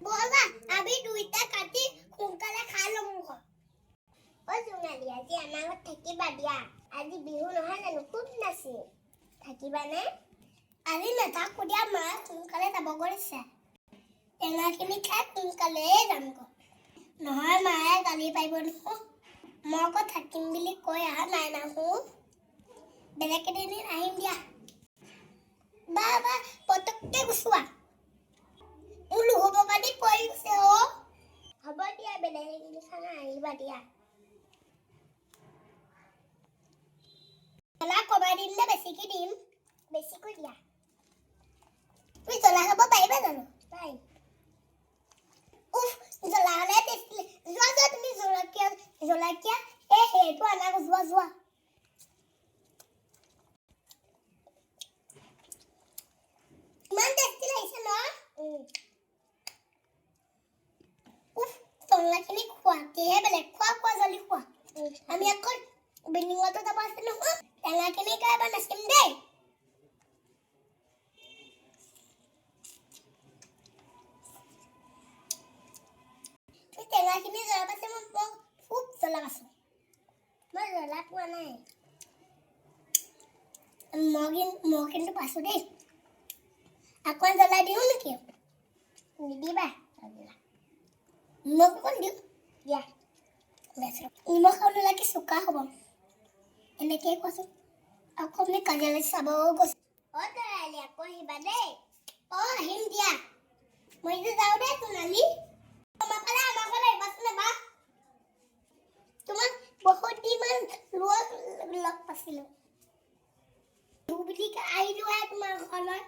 বলা আমি দুইটা কাটি সোনকালে খাই লম ও জোনালী আজি আমাৰ ঘৰত থাকিবা দিয়া আজি বিহু নহয় জানো খুব নাচিম থাকিবানে আজি নাথাকো দিয়া মা সোনকালে যাব কৰিছে টেঙাখিনি খাই সোনকালে যাম নহয় মায়ে গালি পাৰিব নহয় মই আকৌ থাকিম বুলি কৈ অহা নাই নাহো বেলেগ এদিন আহিম দিয়া বাবা পটককে গুচোৱা উলু হ'ব পাৰি পৰি গৈছে হ'ব দিয়া বেলেগ এদিন খানা আহিবা দিয়া জ্বলা কমাই দিম নে বেছিকৈ দিম বেছিকৈ দিয়া তুমি জ্বলা খাব পাৰিবা জানো পাৰি উফ জ্বলা হ'লে টেষ্টি যোৱা তুমি জলকীয়া সেইটো আনা যোৱা ইমান টেষ্টি লাগিছে ন উফ জ্বলাখিনি খোৱাতেহে বেলেগ খোৱা জলদি খোৱা আমি আকৌ বিল্ডিঙতো যাব আছে নহয় টেঙাখিনি খাই এবাৰ নাচিম দেই টেঙাখিনি জ্বলা পাইছে মই খুব জ্বলা পাইছোঁ মই জ্বলা পোৱা নাই মই কিন্তু পাইছোঁ দেই অকণ জ্বলা দিওঁ নেকি নিদিবা নিমখ অকণ দিওঁ দিয়া নিমখ খাব নালাগে চোকা হ'ব এনেকৈ কোৱাচোন আকৌ আপুনি কাজিয়ালৈ চাব গৈছে তৰালি আকৌ আহিবা দেই আহিম দিয়া মই যে যাওঁ দেই সোণালী আমাৰ ঘৰলৈ আহিবাচোন এবাৰ তোমাক বহুত দিনমান লগ পাইছিলোঁ বুলি আহিলোঁ তোমাৰ ঘৰলৈ